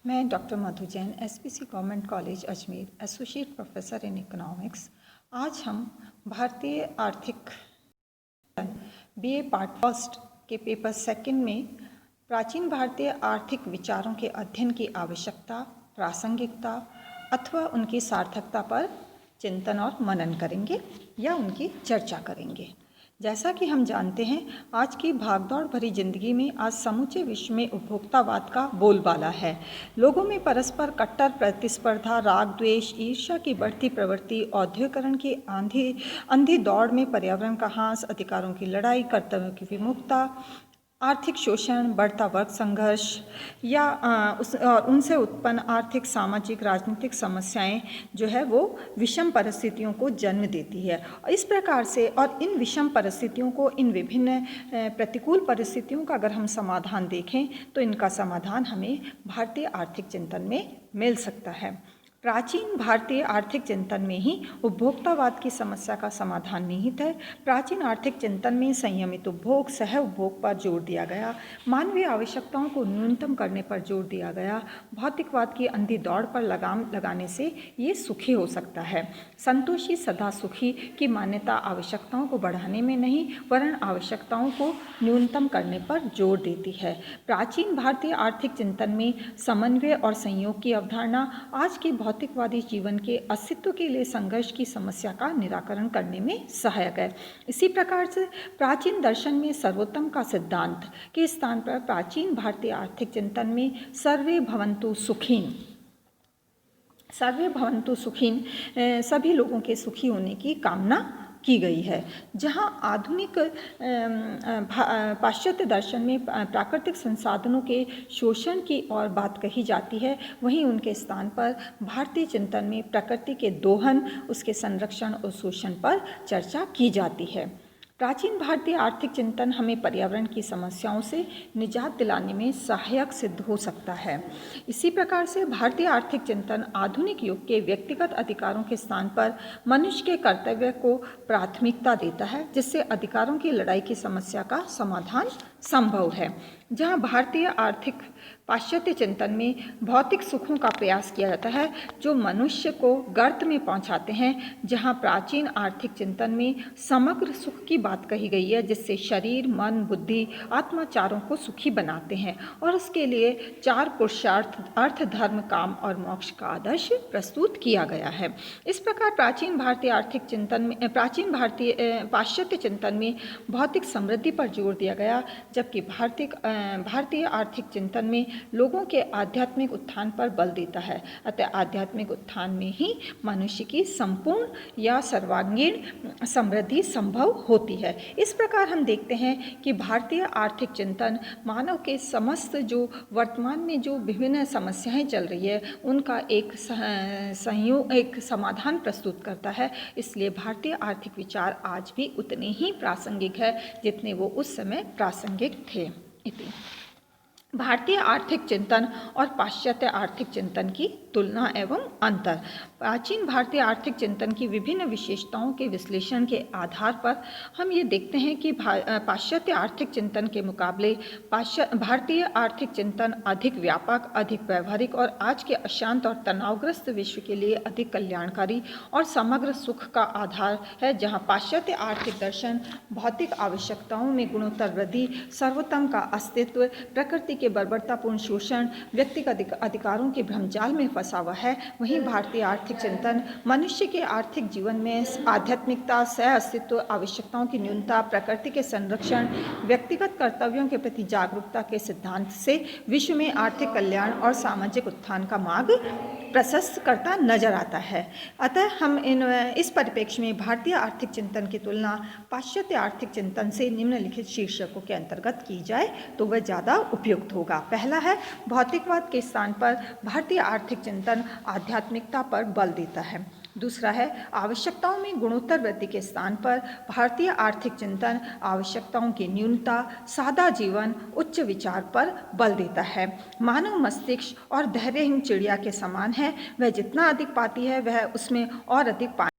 मैं doctor Madhu Jain, SPC government college Ajmer, associate professor in economics. आज हम भारतीय आर्थिक बीए पार्ट फर्स्ट के पेपर सेकंड में प्राचीन भारतीय आर्थिक विचारों के अध्ययन की आवश्यकता, प्रासंगिकता अथवा उनकी सार्थकता पर चिंतन और मनन करेंगे या उनकी चर्चा करेंगे। जैसा कि हम जानते हैं, आज की भागदौड़ भरी जिंदगी में आज समूचे विश्व में उपभोक्तावाद का बोलबाला है। लोगों में परस्पर कट्टर प्रतिस्पर्धा, राग द्वेष, ईर्ष्या की बढ़ती प्रवृत्ति, औद्योगिकरण की अंधी दौड़ में पर्यावरण का ह्रास, अधिकारों की लड़ाई, कर्तव्यों की विमुखता, आर्थिक शोषण, बढ़ता वर्ग संघर्ष या उनसे उत्पन्न आर्थिक, सामाजिक, राजनीतिक समस्याएं जो है वो विषम परिस्थितियों को जन्म देती है। इस प्रकार से और इन विषम परिस्थितियों को, इन विभिन्न प्रतिकूल परिस्थितियों का अगर हम समाधान देखें तो इनका समाधान हमें भारतीय आर्थिक चिंतन में मिल सकता है। प्राचीन भारतीय आर्थिक चिंतन में ही उपभोक्तावाद की समस्या का समाधान निहित है। प्राचीन आर्थिक चिंतन में संयमित उपभोग, सह उपभोग पर जोर दिया गया, मानवीय आवश्यकताओं को न्यूनतम करने पर जोर दिया गया, भौतिकवाद की अंधी दौड़ पर लगाम लगाने से ये सुखी हो सकता है। संतोषी सदा सुखी की मान्यता आवश्यकताओं को बढ़ाने में नहीं वरन आवश्यकताओं को न्यूनतम करने पर जोर देती है। प्राचीन भारतीय आर्थिक चिंतन में समन्वय और संयोग की अवधारणा आज की भौतिकवादी जीवन के अस्तित्व के लिए संघर्ष की समस्या का निराकरण करने में सहायक है। इसी प्रकार से प्राचीन दर्शन में सर्वोत्तम का सिद्धांत के स्थान पर प्राचीन भारतीय आर्थिक चिंतन में सर्वे भवन्तु सुखीन सभी लोगों के सुखी होने की कामना की गई है। जहां आधुनिक पाश्चात्य दर्शन में प्राकृतिक संसाधनों के शोषण की और बात कही जाती है, वहीं उनके स्थान पर भारतीय चिंतन में प्रकृति के दोहन, उसके संरक्षण और शोषण पर चर्चा की जाती है। प्राचीन भारतीय आर्थिक चिंतन हमें पर्यावरण की समस्याओं से निजात दिलाने में सहायक सिद्ध हो सकता है। इसी प्रकार से भारतीय आर्थिक चिंतन आधुनिक युग के व्यक्तिगत अधिकारों के स्थान पर मनुष्य के कर्तव्य को प्राथमिकता देता है, जिससे अधिकारों की लड़ाई की समस्या का समाधान संभव है। जहां भारतीय आर्थिक पाश्चात्य चिंतन में भौतिक सुखों का प्रयास किया जाता है जो मनुष्य को गर्त में पहुंचाते हैं, जहां प्राचीन आर्थिक चिंतन में समग्र सुख की बात कही गई है, जिससे शरीर, मन, बुद्धि, आत्मा चारों को सुखी बनाते हैं और उसके लिए चार पुरुषार्थ अर्थ, धर्म, काम और मोक्ष का आदर्श प्रस्तुत किया गया है। इस प्रकार प्राचीन पाश्चात्य चिंतन में भौतिक समृद्धि पर जोर दिया गया, जबकि भारतीय आर्थिक चिंतन में लोगों के आध्यात्मिक उत्थान पर बल देता है। अतः आध्यात्मिक उत्थान में ही मनुष्य की संपूर्ण या सर्वांगीण समृद्धि संभव होती है। इस प्रकार हम देखते हैं कि भारतीय आर्थिक चिंतन मानव के समस्त जो वर्तमान में जो विभिन्न समस्याएं चल रही है उनका एक समाधान प्रस्तुत करता है। इसलिए भारतीय आर्थिक विचार आज भी उतने ही प्रासंगिक है जितने वो उस समय प्रासंगिक थे। भारतीय आर्थिक चिंतन और पाश्चात्य आर्थिक चिंतन की तुलना एवं अंतर। प्राचीन भारतीय आर्थिक चिंतन की विभिन्न विशेषताओं के विश्लेषण के आधार पर हम ये देखते हैं कि पाश्चात्य आर्थिक चिंतन के मुकाबले भारतीय आर्थिक चिंतन अधिक व्यापक, अधिक व्यवहारिक और आज के अशांत और तनावग्रस्त विश्व के लिए अधिक कल्याणकारी और समग्र सुख का आधार है। जहाँ पाश्चात्य आर्थिक दर्शन भौतिक आवश्यकताओं में गुणोत्तर वृद्धि, सर्वोत्तम का अस्तित्व, प्रकृति के बर्बरतापूर्ण शोषण, व्यक्तिगत अधिकारों के भ्रमजाल में फंसा हुआ है, वहीं भारतीय आर्थिक चिंतन मनुष्य के आर्थिक जीवन में आध्यात्मिकता, सह अस्तित्व, आवश्यकताओं की न्यूनता, प्रकृति के संरक्षण, व्यक्तिगत कर्तव्यों के प्रति जागरूकता के सिद्धांत से विश्व में आर्थिक कल्याण और सामाजिक उत्थान का मार्ग प्रशस्त करता नजर आता है। अतः हम इस परिप्रेक्ष्य में भारतीय आर्थिक चिंतन की तुलना पाश्चात्य आर्थिक चिंतन से निम्नलिखित शीर्षकों के अंतर्गत की जाए तो वह ज़्यादा उपयुक्त होगा। पहला है, भौतिकवाद के स्थान पर भारतीय आर्थिक चिंतन आध्यात्मिकता पर बल देता है। दूसरा है, आवश्यकताओं में गुणोत्तर वृद्धि के स्थान पर भारतीय आर्थिक चिंतन आवश्यकताओं की न्यूनता, सादा जीवन, उच्च विचार पर बल देता है। मानव मस्तिष्क और धैर्यहीन चिड़िया के समान है, वह जितना अधिक पाती है वह उसमें और अधिक